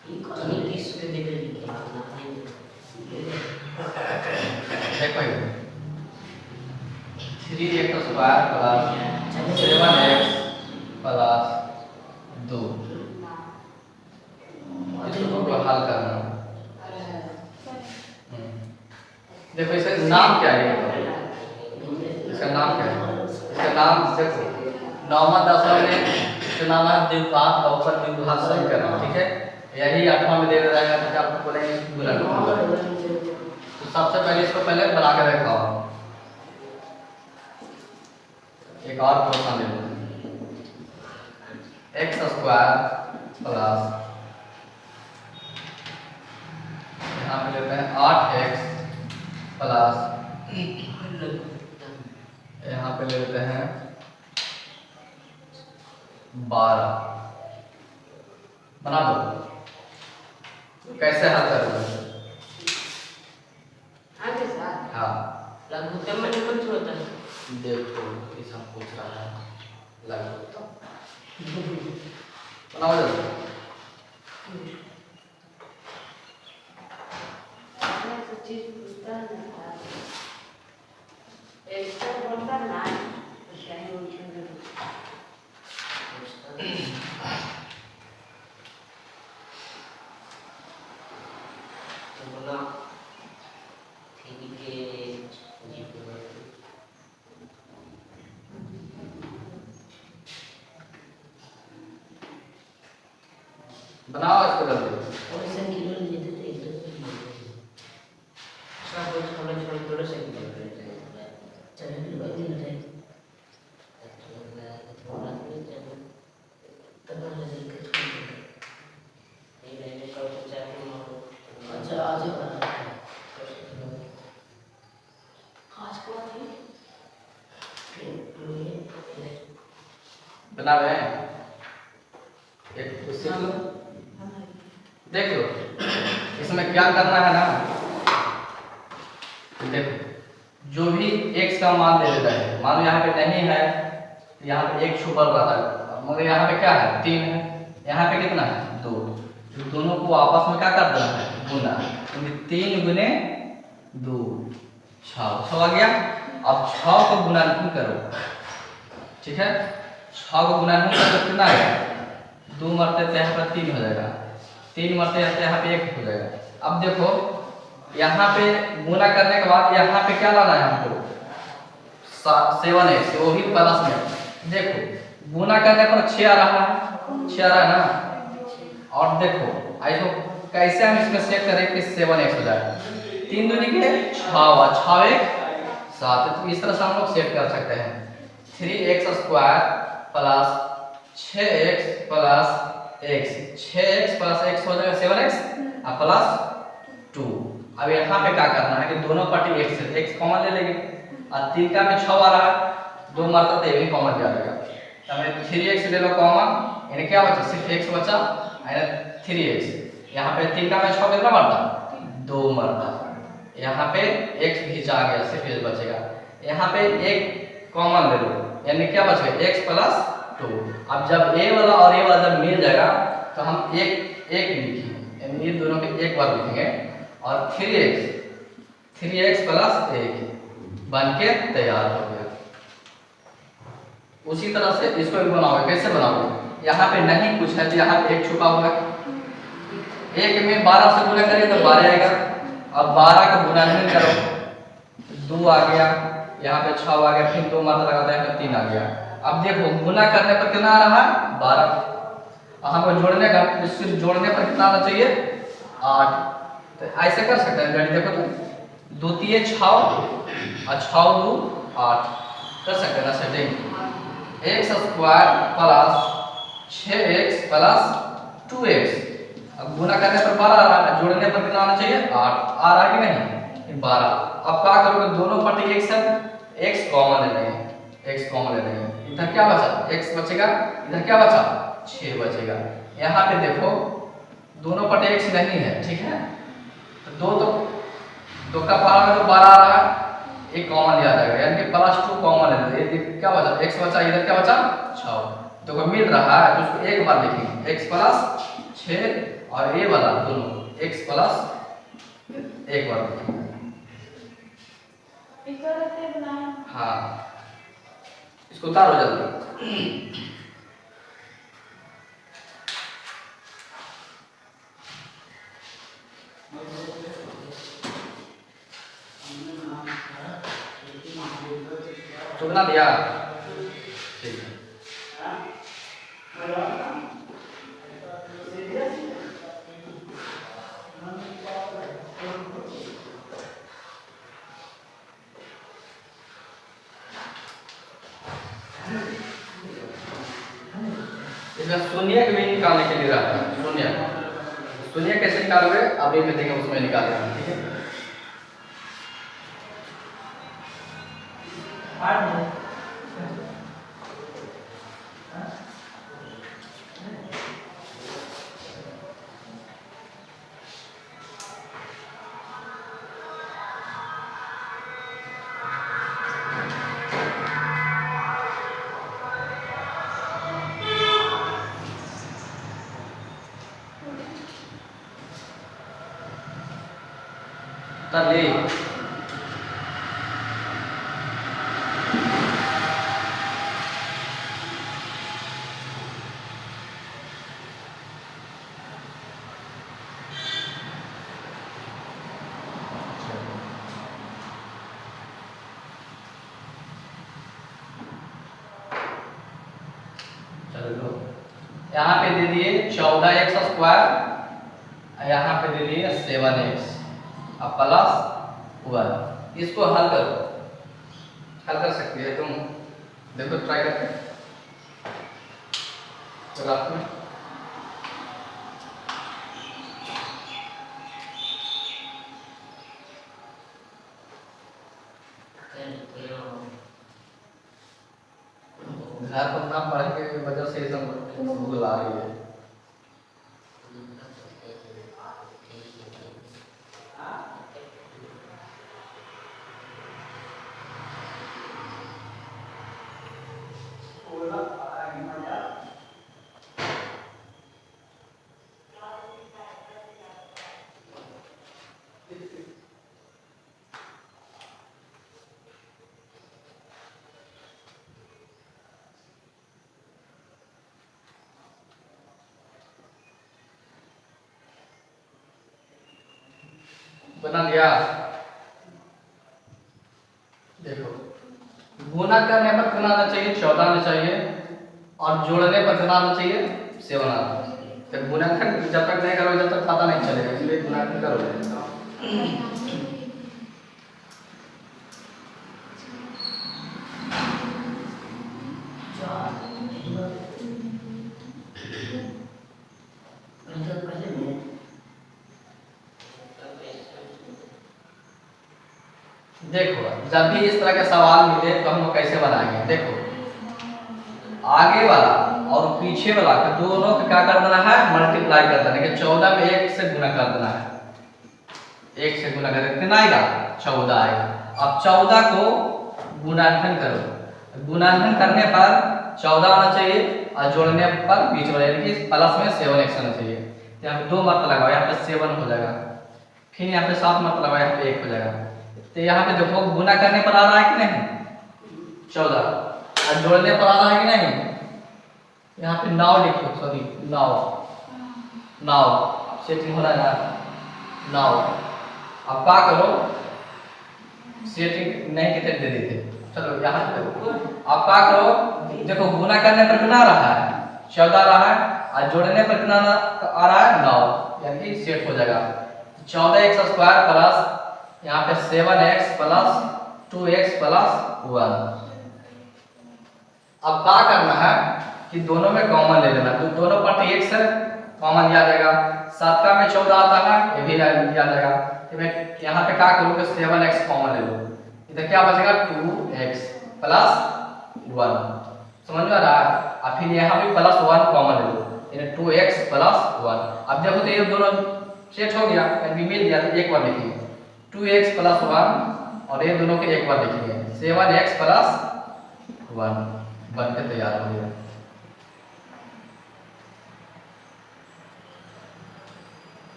देखो 3x square plus 7x plus 2 इसको हल करना। देखो इसका नाम क्या है? इसका नाम क्या है? इसका नाम देखो नौवां 10वां में इसका नाम है द्विघात बहुपद द्विघात समीकरण, ठीक है। यही 8वां में दे रहा है, तो आपको बोलेंगे गुणन। तो सबसे पहले इसको पहले बना के रखा हो। एक और क्वेश्चन ले लो, x स्क्वायर प्लस यहाँ पे लेते हैं 8x प्लस यहाँ पे लेते हैं 12। बना दो। कैसे हल करोगे? हाँ देखो इस हम पूछ रहा है लगभग बनाओ जल्दी। बनाओ इसको जल्दी। बना रहे हैं एक तो सीख लो, देख लो इसमें क्या करना है ना। देखो जो भी x का मान दे देता है, मान लो यहाँ पे नहीं है, यहाँ पे एक छुपा हुआ था, मगर यहाँ पे क्या है 3 है, यहाँ पे कितना है 2। तो दोनों को आपस में क्या कर देना है गुना, क्योंकि 3 गुने 2 6 आ गया। अब 6 को गुणनखंड करो, ठीक है। 6 को गुणनखंड करो तो कितना आएगा 2 मरते यहाँ पर 3 हो जाएगा, 3 मरते यहाँ पे 1 हो जाएगा। अब देखो यहाँ पे गुना करने के बाद यहाँ पे क्या लाना है हमको 7x, वो भी प्लस में। देखो गुना करने पर 6 आ रहा है, 6 आ रहा है ना। और देखो ऐसे कैसे हम इसमें सेट करें कि 7x हो जाए। 3 दूनी के 6 6 1 7, तो इस तरह से हम लोग सेट कर सकते हैं 3x square plus 6x plus x, 6x plus x हो जाएगा 7x और प्लस 2। अब यहाँ पे क्या करना है कि दोनों पार्टी x से x कॉमन ले लेंगे, और 3 का में 6 आ रहा है, 2 मरता तो ये भी कॉमन ले आएगा। तो हमें 3x ले लो कॉमन, यानी क्या बचा सिर्फ x बचा, यानी 3x। यहाँ पे 3 का में 6 कितना मरता 2 मरता, यहाँ पे x भी जा गया, सिर्फ x बचेगा। यहाँ पे एक कॉमन ले लो, यानी क्या बचेगा x प्लस 2। अब जब a वाला और a वाला जब मिल जाएगा तो हम एक लिखेंगे, यानी ये दोनों के एक बार लिखेंगे, और 3x प्लस 1 बन के तैयार हो गया। उसी तरह से इसको भी बनाओगे। कैसे बनाओगे? यहाँ पे नहीं कुछ है तो यहाँ पे 1 छुपा हुआ है, 1 में 12 से गुना करें तो 12 आएगा। अब 12 का गुणनखंड करो 2 आ गया, यहाँ पे 6 आ गया, फिर 2 मात्रा लगाता है तो 3 आ गया। अब देखो गुना करने पर कितना आ रहा है 12, और हमको जोड़ने का सिर्फ जोड़ने पर कितना आना चाहिए 8। तो ऐसे कर सकते हैं गणित, देखो तो 2 3 6 और 6 2 8 कर सकते हैं ना setting. x square plus 6x plus 2x, अब गुना करने पर 12 आ रहा है, जोड़ने पर कितना आना चाहिए 8 आ रहा है कि नहीं 12। अब क्या करोगे दोनों पार्टी x है, x कॉमन ले लेंगे, x कॉमन ले लेंगे, इधर क्या बचा x बचेगा, इधर क्या बचा 6 बचेगा। यहाँ पे देखो दोनों पार्टी x नहीं है, ठीक है, तो 2 का पावर में तो 12 आ रहा है, एक कॉमन लिया जाएगा, यानी कि प्लस 2 कॉमन ले लेंगे। क्या बचा x बचा, इधर क्या बचा 6, तो मिल रहा है तो उसको एक बार लिखेंगे x प्लस 6 और ये वाला दोनों x प्लस एक बार हाँ इसको उतारो जल्दी। तो बना दिया ठीक है। इसमें शून्य के भी निकालने के लिए रहता है शून्य कैसे निकालोगे अभी भी देखेंगे उसमें निकालेंगे ठीक है। ले चलो यहाँ पे दे दिए 14x², यहाँ पे दे दिए 7x अब प्लस 1। इसको हल करो, हल कर सकती है तुम, देखो ट्राई करके ग्राफ में। घर पर ना पढ़ के वजह से सब भूल आ रही है। बना लिया। देखो गुना करने पर कितना आना चाहिए 14 आना चाहिए और जोड़ने पर कितना आना चाहिए 7 आना चाहिए। तो गुणाखंड जब तक नहीं करोगे जब तक पता नहीं चलेगा, इसलिए गुणाखंड करोगे। देखो जब भी इस तरह के सवाल मिले तो हम लोग कैसे बनाएंगे। देखो आगे वाला और पीछे वाला का दोनों को क्या कर देना है मल्टीप्लाई कर देना है। 14 में 1 से गुना कर देना है, 1 से गुना कर कितना आएगा 14 आएगा। अब 14 को गुणाखंड करो, गुणाखंड करने पर 14 आना चाहिए और जोड़ने पर बीच वाला यानी कि प्लस में 7x आना चाहिए। तो यहाँ पे 2 मत लगाओ, यहाँ पे 7 हो जाएगा, फिर यहाँ पे 7 मत लगाओ, यहाँ पे 1 हो जाएगा। तो यहाँ पे देखो गुना करने पर आ रहा है कि नहीं 14 और जोड़ने पर आ रहा है कि नहीं। यहाँ पे 9 लिखो, सॉरी 9 सेटिंग हो रहा है 9। अब क्या करो सेटिंग नहीं कितने दे देते, चलो यहाँ पे अब क्या करो। देखो गुना करने पर कितना आ रहा है 14 रहा है और जोड़ने पर कितना आ रहा है 9, यानी कि सेट हो जाएगा। 14x² प्लस यहाँ पे 7x प्लस 2x प्लस 1। अब क्या करना है कि दोनों में कॉमन ले लेना, तो दोनों पर x कॉमन लिया जाएगा। 7 में 14 आता है ये भी लिया जाएगा। तो मैं यहाँ पे क्या करूँगा 7x कॉमन ले लो, इधर क्या बचेगा 2x प्लस 1, समझ में आ रहा है। और फिर यहाँ भी प्लस 1 कॉमन ले लो, यानी 2x प्लस 1। अब देखो तो ये दोनों सेट हो गया, यानी मिल गया। तो एक बार लिखिए 2x प्लस 1 और ये दोनों के एक बार लिखेंगे 7x प्लस 1 बन के तैयार हो गया।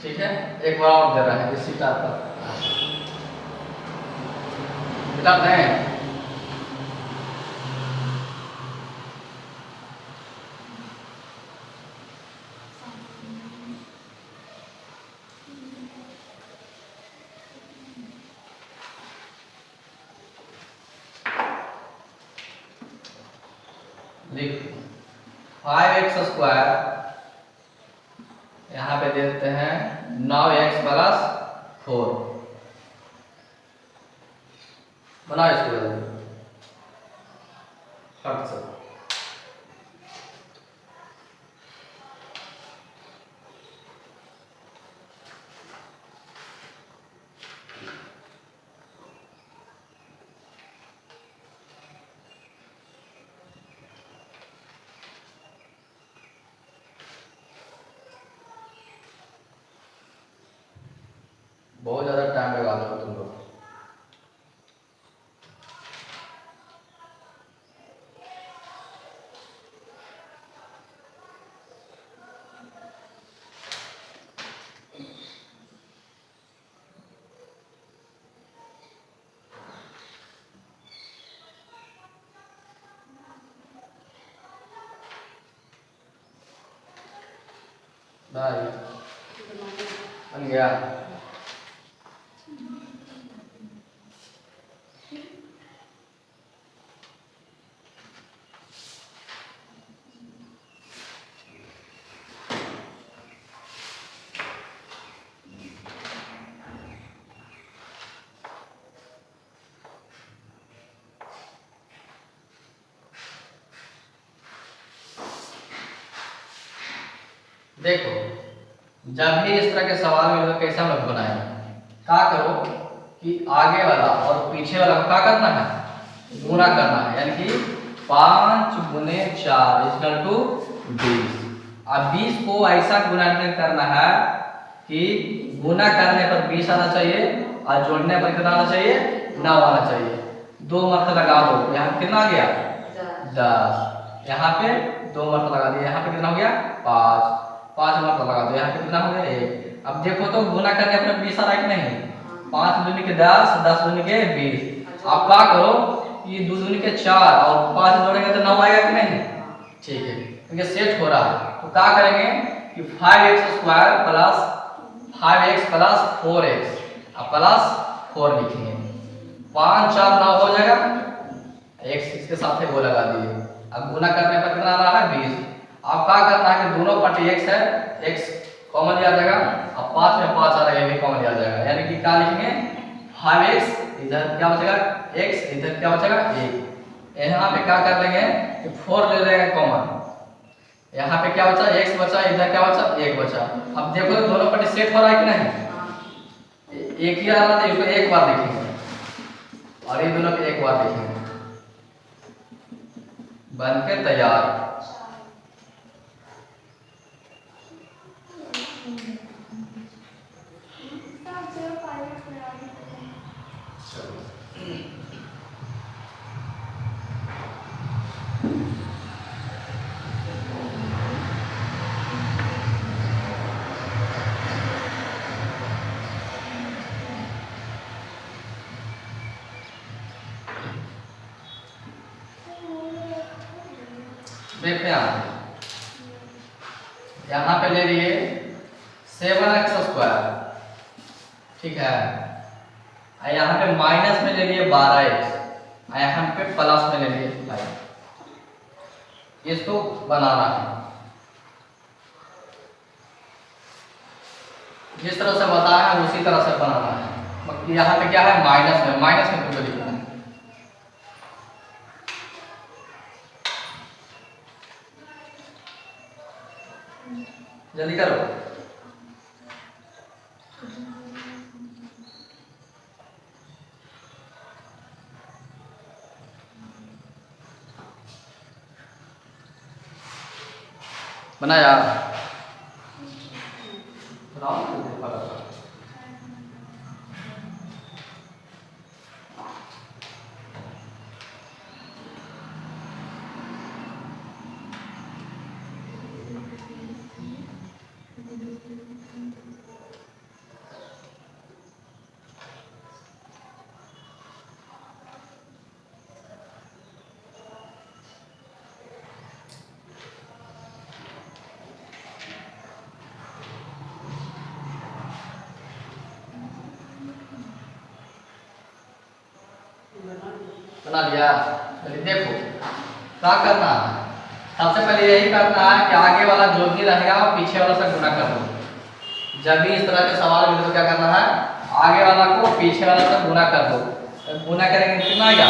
ठीक है, एक बार और दे रहा है इसी टाइप का बेटा है। लिख 5x² यहाँ पे दे देते हैं 9x+4। बनाओ इसको फट से। बहुत ज्यादा टाइम लगा दो तुम लोग। बाय बन गया। देखो जब भी इस तरह के सवाल मिले तो कैसे हम लोग बनाए, क्या करो कि आगे वाला और पीछे वाला को क्या करना है, गुना करना है। यानी कि 5 × 4 = 20। अब 20 को ऐसा गुना करना है कि गुना करने पर 20 आना चाहिए और जोड़ने पर कितना आना चाहिए, 9 आना चाहिए। 2 मरतबा लगा दो, यहाँ कितना आ गया 10। यहाँ पे 2 मरतबा लगा दिया, यहाँ पे कितना हो गया 5। 5 मरतबा लगा दो, यहाँ पे कितना हो गया 1। अब देखो तो गुना करने पर 20 आ रहा है कि नहीं। 5 दूनी के 10, 10 दूनी के 20। आप क्या करो, ये 2 दूनी के 4 और 5 जोड़ेंगे तो 9 आएगा कि नहीं। ठीक है, क्योंकि सेट हो रहा है तो क्या करेंगे कि 5x² + 5x + 4x प्लस 4 लिखेंगे। 5 4 9 हो जाएगा, x इसके साथ वो लगा दिए। अब गुना करने पर कितना आ रहा है 20। अब क्या करना है कि दोनों पार्टी x है, x कॉमन लिया जाएगा। अब 5 में 5 आ रहा है, ये भी कॉमन लिया जाएगा। यानी कि क्या लिखेंगे 5x, इधर क्या बचेगा x, इधर क्या बचेगा 1। यहाँ पे क्या कर लेंगे कि 4 ले लेंगे कॉमन। यहाँ पे क्या बचा x बचा, इधर क्या बचा 1 बचा। अब देखो तो दोनों पार्टी सेट हो रहा है कि नहीं। एक ही आ रहा था, इसको एक बार लिखेंगे और ये दोनों को एक बार लिखेंगे। बनके तैयार। देखते हैं यहाँ पे ले लिए 7x², ठीक है। यहाँ पे माइनस में ले लिए 12x, यहाँ पे प्लस में ले लिए 5। इसको बनाना है जिस तरह से बताया है उसी तरह से बनाना है। यहाँ पे क्या है माइनस में तुमको लिखना है। जल्दी करो। बनाया बना लिया। चलिए देखो क्या करना है। सबसे पहले यही करना है कि आगे वाला जो भी रहेगा वो पीछे वाला से गुना कर दो। जब भी इस तरह के सवाल मिले तो क्या करना है, आगे वाला को पीछे वाला से गुना कर दो। तो गुना करेंगे कितना आएगा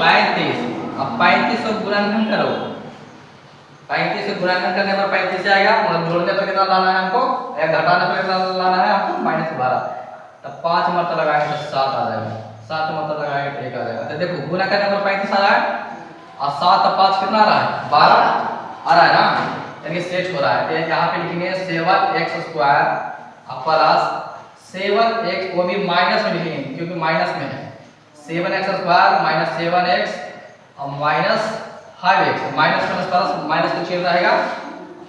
35। अब 35 से गुणनखंड करो। 35 से गुणनखंड करने पर 35 से आएगा, मतलब जोड़ने पर कितना लाना है हमको, या घटाने पर कितना लाना है हमको -12। तब 5 मरतबा लगाएंगे तो 7 आ जाएगा, 7 मरतबा लगाएंगे तो 1 आ जाएगा। तो देखो गुना करने पर 35 आ रहा है और 7 और 5 कितना आ रहा है 12 आ रहा है ना, यानी सेट हो रहा है। तो यहाँ पे लिखेंगे 7x² प्लस 7x, वो भी माइनस में लिखेंगे क्योंकि माइनस में है। 7x² माइनस 7x और minus 5x, minus plus minus का चिन्ह रहेगा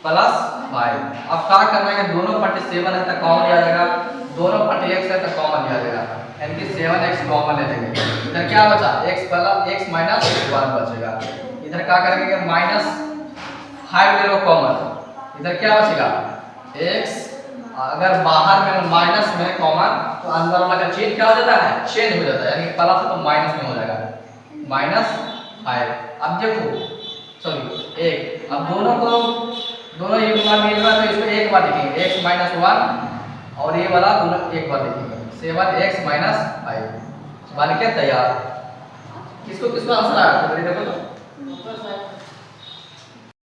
प्लस 5। अब क्या करना है कि दोनों पट्टी 7 है तो कॉमन लिया जाएगा, दोनों पट्टी x है तो कॉमन लिया जाएगा, यानी कि 7x कॉमन ले लेंगे। इधर क्या बचा x प्लस x माइनस 1 बचेगा। इधर क्या करेंगे कि -5 ले लो कॉमन, इधर क्या बचेगा x, अगर बाहर में माइनस में कॉमन तो अंदर वाला का चिन्ह क्या हो जाता है चेंज हो जाता है, यानी प्लस है तो माइनस में हो जाएगा -5। अब देखो सॉरी 1, अब दोनों ये गुना मिल रहा है तो इसको एक बार लिखेंगे x माइनस 1 और ये वाला दोनों एक बार लिखेंगे 7x माइनस 5 बन के तैयार। किसको किसको आंसर आया तो देखो तो